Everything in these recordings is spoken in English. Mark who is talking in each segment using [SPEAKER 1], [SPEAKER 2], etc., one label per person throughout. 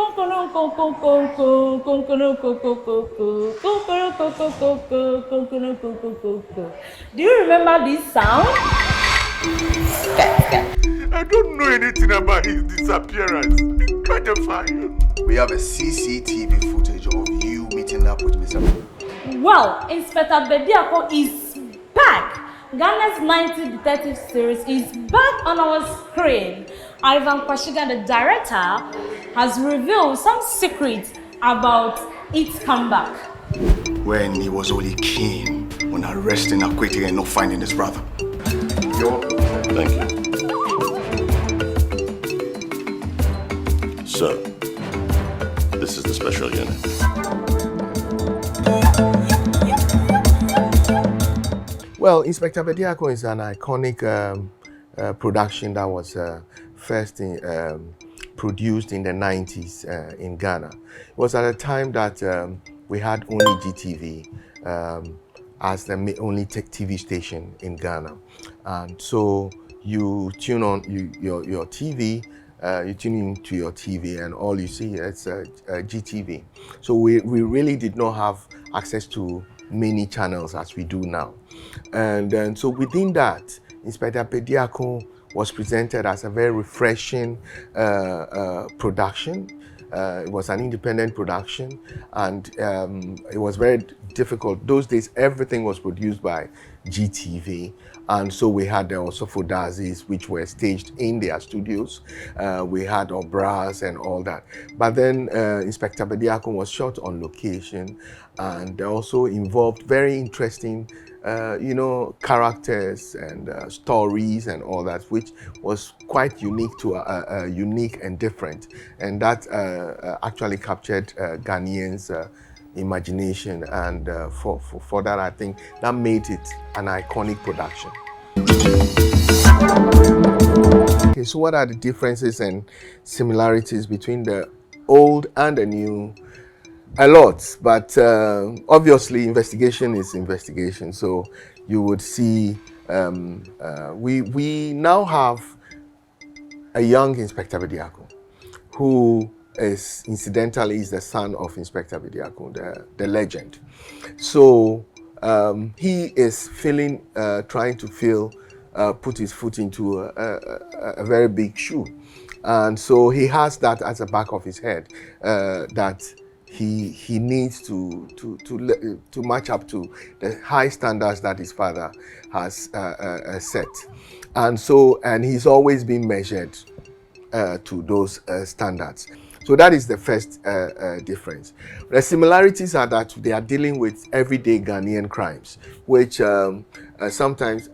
[SPEAKER 1] Do you remember this sound?
[SPEAKER 2] I don't know anything about his disappearance. Quite a fine.
[SPEAKER 3] We have a CCTV footage of you meeting up with Mr.
[SPEAKER 1] Well, Inspector Bediako is back. Ghana's 90 detective series is back on our screen. Ivan Kwashiga, the director, has revealed some secrets about its comeback.
[SPEAKER 3] When he was only keen on arresting Akwete and not finding his brother.
[SPEAKER 2] Thank you. So, this is the special unit.
[SPEAKER 4] Well, Inspector Bediako is an iconic production that was first produced in the 90s in Ghana. It was at a time that we had only GTV as the only tech TV station in Ghana. And so you tune on your TV, you tune into your TV and all you see is GTV. So we really did not have access to many channels as we do now. And so within that, Inspector Bediako was presented as a very refreshing production. It was an independent production, and it was very difficult. Those days, everything was produced by GTV, and so we had the Osofodazis, which were staged in their studios. We had Obras and all that. But then Inspector Bediako was shot on location, and also involved very interesting characters and stories and all that, which was quite unique to unique and different, and that actually captured Ghanaians' imagination, and for that, I think that made it an iconic production. Okay, so what are the differences and similarities between the old and the new? A lot, but obviously investigation is investigation. So you would see we now have a young Inspector Bediako, who is incidentally is the son of Inspector Bediako, the legend. So he is trying to put his foot into a very big shoe, and so he has that at the back of his head that he needs to match up to the high standards that his father has set, and he's always been measured to those standards. So that is the first difference. The similarities are that they are dealing with everyday Ghanaian crimes, which sometimes,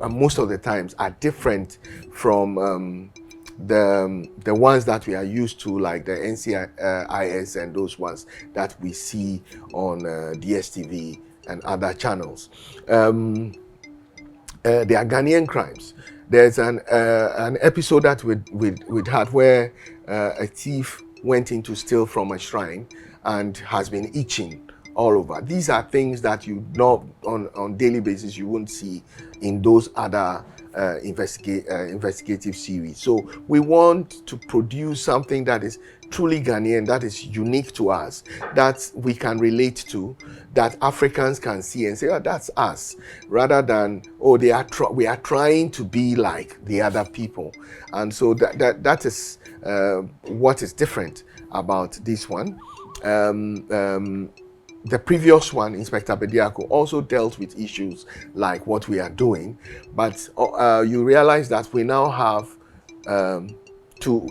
[SPEAKER 4] most of the times, are different from the ones that we are used to, like the NCIS and those ones that we see on DSTV and other channels. They are Ghanaian crimes. There's an episode that we'd had where a thief went in to steal from a shrine and has been itching all over. These are things that you know on daily basis you won't see in those other investigative series. So we want to produce something that is truly Ghanaian, that is unique to us, that we can relate to, that Africans can see and say, oh, that's us, rather than, oh, we are trying to be like the other people. And so that is what is different about this one. The previous one, Inspector Bediako, also dealt with issues like what we are doing, but you realize that we now have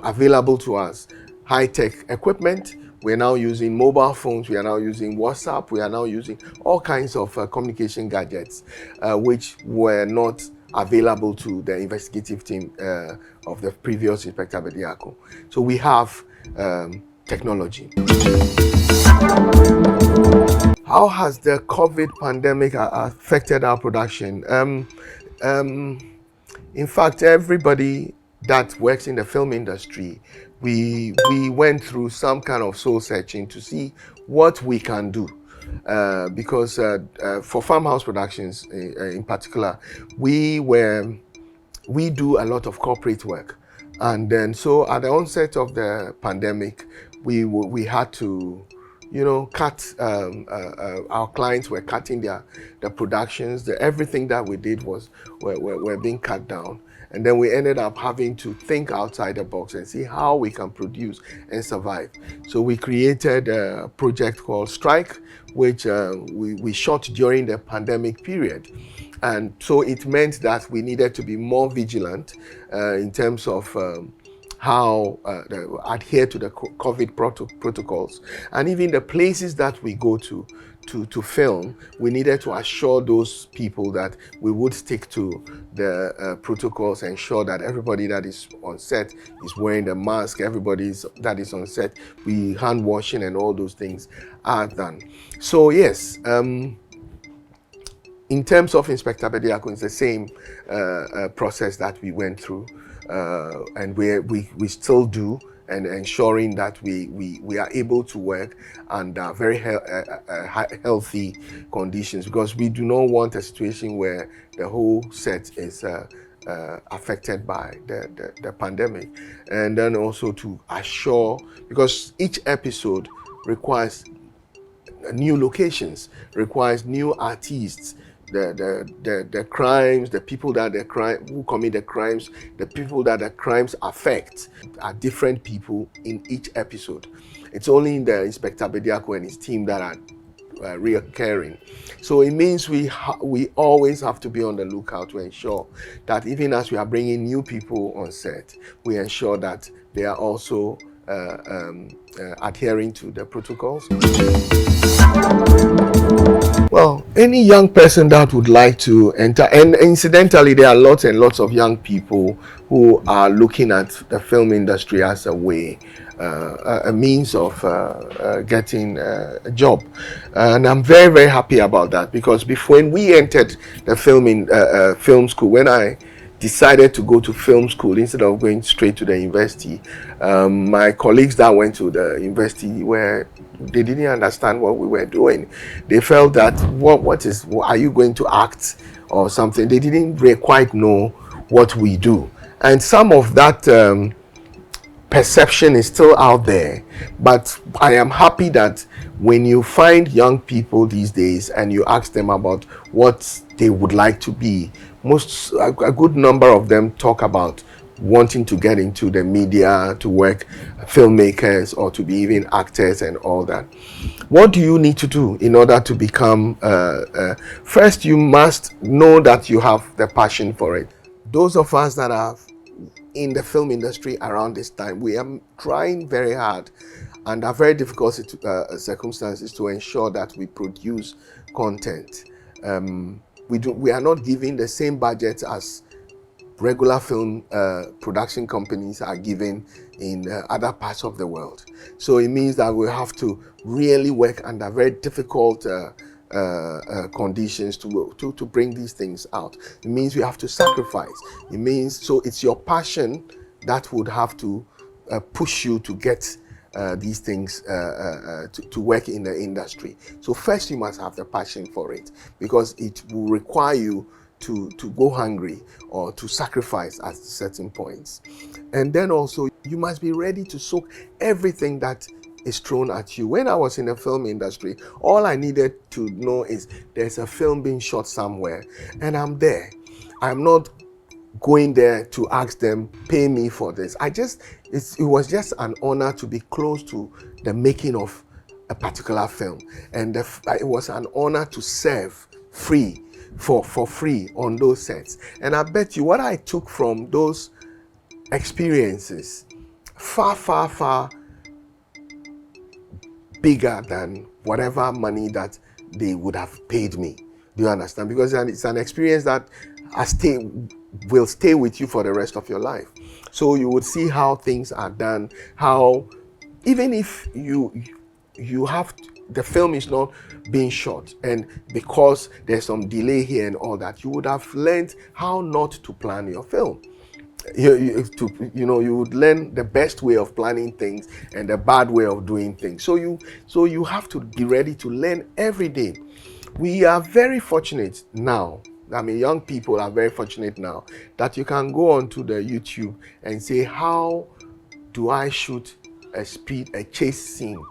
[SPEAKER 4] available to us high-tech equipment. We're now using mobile phones, we are now using WhatsApp, we are now using all kinds of communication gadgets, which were not available to the investigative team of the previous Inspector Bediako. So we have technology. How has the COVID pandemic affected our production? In fact, everybody that works in the film industry, we went through some kind of soul searching to see what we can do. Because for Farmhouse Productions in particular, we do a lot of corporate work. And then, so at the onset of the pandemic, we had to, cut. Our clients were cutting their productions. Everything that we did were being cut down. And then we ended up having to think outside the box and see how we can produce and survive. So we created a project called Strike, which we shot during the pandemic period. And so it meant that we needed to be more vigilant in terms of how adhere to the COVID protocols. And even the places that we go to film, we needed to assure those people that we would stick to the protocols, ensure that everybody that is on set is wearing the mask, everybody that is on set, we hand washing and all those things are done. So yes, in terms of Inspector Bediako, it's the same process that we went through, and we still do, and ensuring that we are able to work under very healthy conditions, because we do not want a situation where the whole set is affected by the pandemic. And then also to assure, because each episode requires new locations, requires new artists, the crimes, the people that who commit the crimes, the people that the crimes affect are different people in each episode. It's only in the Inspector Bediako and his team that are reoccurring. So it means we always have to be on the lookout to ensure that even as we are bringing new people on set, we ensure that they are also adhering to the protocols. Well, any young person that would like to enter, and incidentally, there are lots and lots of young people who are looking at the film industry as a way, a means of getting a job. And I'm very, very happy about that, because when we entered the film school, when I decided to go to film school instead of going straight to the university, my colleagues that went to the university they didn't understand what we were doing. They felt that are you going to act or something? They didn't really quite know what we do, and some of that perception is still out there. But I am happy that when you find young people these days and you ask them about what they would like to be, a good number of them talk about wanting to get into the media, to work filmmakers, or to be even actors and all that. What do you need to do in order to become first, you must know that you have the passion for it. Those of us that are in the film industry around this time, we are trying very hard under very difficult circumstances to ensure that we produce content. We are not giving the same budget as regular film production companies are given in other parts of the world. So it means that we have to really work under very difficult conditions to bring these things out. It means we have to sacrifice. It means, so it's your passion that would have to push you to get these things to work in the industry. So first you must have the passion for it, because it will require you to go hungry or to sacrifice at certain points. And then also you must be ready to soak everything that is thrown at you. When I was in the film industry, all I needed to know is there's a film being shot somewhere and I'm there. I'm not going there to ask them, pay me for this. It was just an honor to be close to the making of a particular film. And it was an honor to serve free, for free on those sets. And I bet you what I took from those experiences, far bigger than whatever money that they would have paid me. Do you understand? Because it's an experience that will stay with you for the rest of your life. So you would see how things are done, how even if you have the film is not being shot, and because there's some delay here and all that, you would have learned how not to plan your film. You would learn the best way of planning things and the bad way of doing things. So you have to be ready to learn every day. We are very fortunate now I mean, young people are very fortunate now that you can go onto the YouTube and say, how do I shoot a chase scene?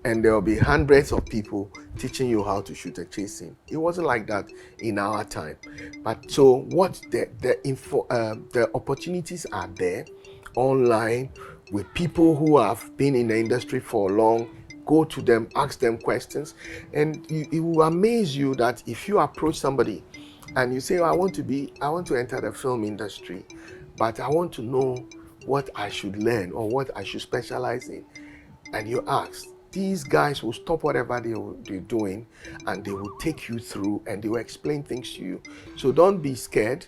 [SPEAKER 4] And there will be hundreds of people teaching you how to shoot a chase scene. It wasn't like that in our time. But so what the opportunities are there online with people who have been in the industry for long. Go to them, ask them questions, and it will amaze you that if you approach somebody and you say, oh, I want to enter the film industry, but I want to know what I should learn or what I should specialize in, and you ask, these guys will stop whatever they're doing and they will take you through and they will explain things to you. So don't be scared.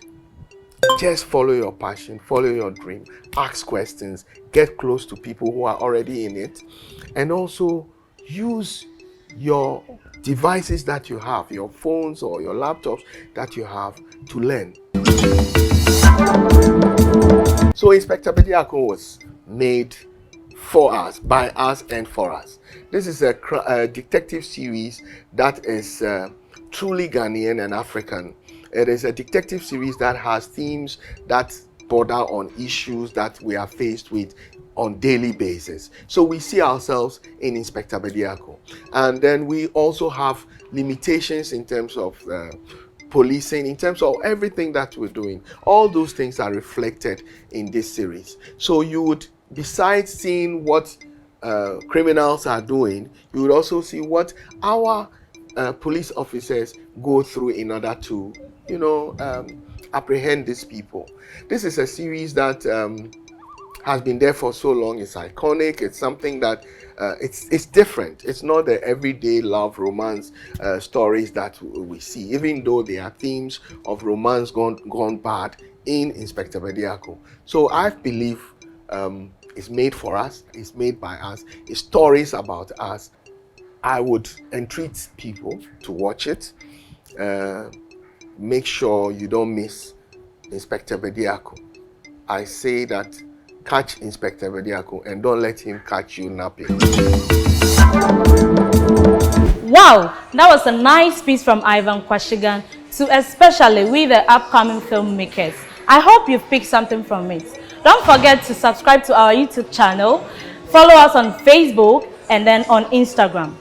[SPEAKER 4] Just follow your passion, follow your dream, ask questions, get close to people who are already in it, and also use your devices that you have, your phones or your laptops that you have to learn. So Inspector Bediako was made for us, by us, and for us. This is a detective series that is truly Ghanaian and African. It is a detective series that has themes that border on issues that we are faced with on daily basis. So we see ourselves in Inspector Bediako. And then we also have limitations in terms of policing, in terms of everything that we're doing. All those things are reflected in this series. So you would, besides seeing what criminals are doing, you would also see what our police officers go through in order to, apprehend these people. This is a series that has been there for so long. It's iconic. It's something that it's different. It's not the everyday love romance stories that we see, even though there are themes of romance gone bad in Inspector Bediako. So I believe it's made for us. It's made by us. It's stories about us. I would entreat people to watch it. Make sure you don't miss Inspector Bediako. I say that catch Inspector Bediako and don't let him catch you napping.
[SPEAKER 1] Wow, that was a nice piece from Ivan Kwashigan to especially we the upcoming filmmakers. I hope you've picked something from it. Don't forget to subscribe to our YouTube channel, follow us on Facebook and then on Instagram.